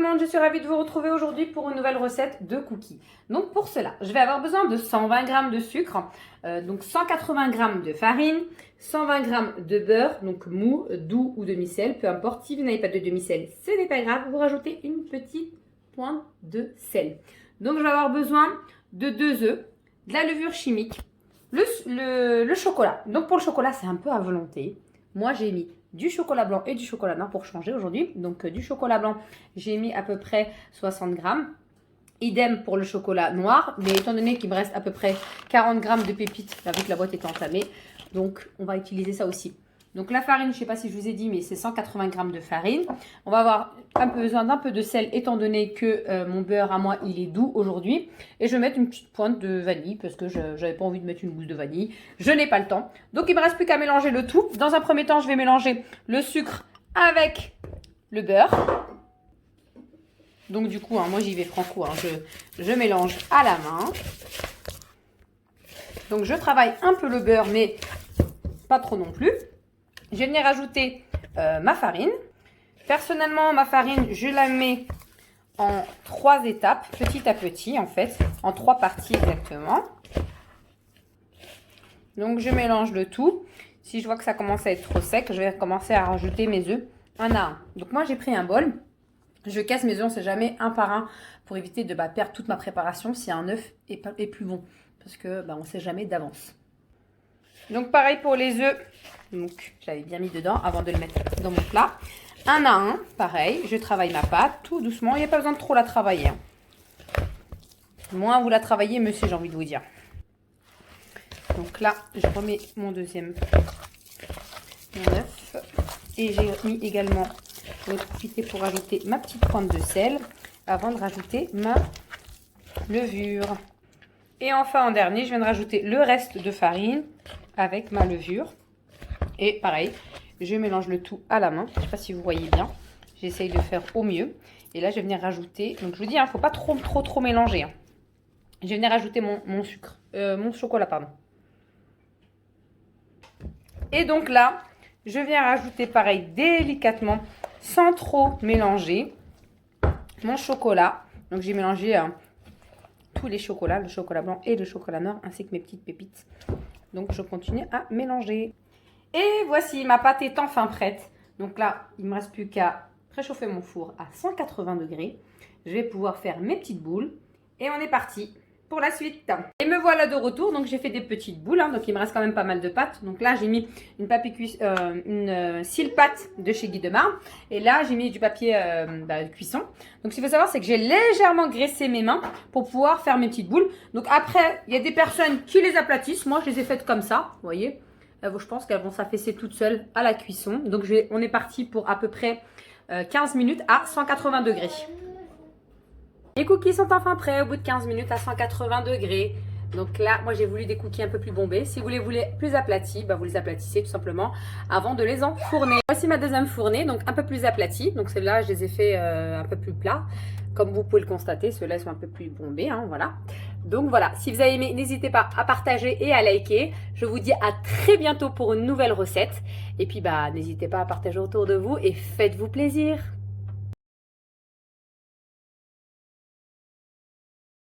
monde, je suis ravie de vous retrouver aujourd'hui pour une nouvelle recette de cookies. Donc pour cela, je vais avoir besoin de 120 g de sucre, donc 180 g de farine, 120 g de beurre, donc mou, doux ou demi-sel, peu importe. Si vous n'avez pas de demi-sel, ce n'est pas grave, vous rajoutez une petite pointe de sel. Donc je vais avoir besoin de 2 œufs, de la levure chimique, le chocolat. Donc pour le chocolat, c'est un peu à volonté. Moi, j'ai mis du chocolat blanc et du chocolat noir pour changer aujourd'hui. Donc du chocolat blanc, j'ai mis à peu près 60 g. Idem pour le chocolat noir. Mais étant donné qu'il me reste à peu près 40 g de pépites, vu que la boîte est entamée, donc on va utiliser ça aussi. Donc la farine, je ne sais pas si je vous ai dit, mais c'est 180 g de farine. On va avoir besoin d'un peu de sel, étant donné que mon beurre à moi, il est doux aujourd'hui. Et je vais mettre une petite pointe de vanille, parce que je n'avais pas envie de mettre une gousse de vanille. Je n'ai pas le temps. Donc il ne me reste plus qu'à mélanger le tout. Dans un premier temps, je vais mélanger le sucre avec le beurre. Donc du coup, moi j'y vais franco, je mélange à la main. Donc je travaille un peu le beurre, mais pas trop non plus. Je vais venir rajouter ma farine. Personnellement, ma farine, je la mets en 3 étapes, petit à petit en fait, en 3 parties exactement. Donc je mélange le tout. Si je vois que ça commence à être trop sec, je vais commencer à rajouter mes œufs un à un. Donc moi j'ai pris un bol. Je casse mes œufs, on ne sait jamais, un par un, pour éviter de perdre toute ma préparation si un œuf est plus bon. Parce que on ne sait jamais d'avance. Donc pareil pour les œufs. Donc je l'avais bien mis dedans avant de le mettre dans mon plat. Un à un, pareil, je travaille ma pâte tout doucement. Il n'y a pas besoin de trop la travailler. Moins vous la travaillez, mieux c'est, j'ai envie de vous dire. Donc là, je remets mon deuxième œuf. Et j'ai mis également, je vais profiter pour ajouter ma petite pointe de sel avant de rajouter ma levure. Et enfin en dernier, je viens de rajouter le reste de farine avec ma levure. Et pareil, je mélange le tout à la main. Je ne sais pas si vous voyez bien. J'essaye de faire au mieux. Et là, je vais venir rajouter. Donc, je vous dis, il ne faut pas trop mélanger. Je vais venir rajouter mon sucre. Mon chocolat, pardon. Et donc là, je viens rajouter pareil délicatement, sans trop mélanger, mon chocolat. Donc, j'ai mélangé tous les chocolats, le chocolat blanc et le chocolat noir, ainsi que mes petites pépites. Donc, je continue à mélanger. Et voici, ma pâte est enfin prête. Donc là, il ne me reste plus qu'à préchauffer mon four à 180 degrés. Je vais pouvoir faire mes petites boules. Et on est parti pour la suite. Et me voilà de retour. Donc j'ai fait des petites boules. Donc il me reste quand même pas mal de pâte. Donc là, j'ai mis une cile pâte de chez Guy Demar. Et là, j'ai mis du papier de cuisson. Donc ce qu'il faut savoir, c'est que j'ai légèrement graissé mes mains pour pouvoir faire mes petites boules. Donc après, il y a des personnes qui les aplatissent. Moi, je les ai faites comme ça. Vous voyez ? Je pense qu'elles vont s'affaisser toutes seules à la cuisson. Donc, on est parti pour à peu près 15 minutes à 180 degrés. Les cookies sont enfin prêts au bout de 15 minutes à 180 degrés. Donc là, moi, j'ai voulu des cookies un peu plus bombés. Si vous les voulez plus aplatis, vous les aplatissez tout simplement avant de les enfourner. Voici ma deuxième fournée, donc un peu plus aplatie. Donc celle-là, je les ai fait un peu plus plats. Comme vous pouvez le constater, ceux-là sont un peu plus bombés, voilà. Donc voilà, si vous avez aimé, n'hésitez pas à partager et à liker. Je vous dis à très bientôt pour une nouvelle recette. Et puis n'hésitez pas à partager autour de vous et faites-vous plaisir.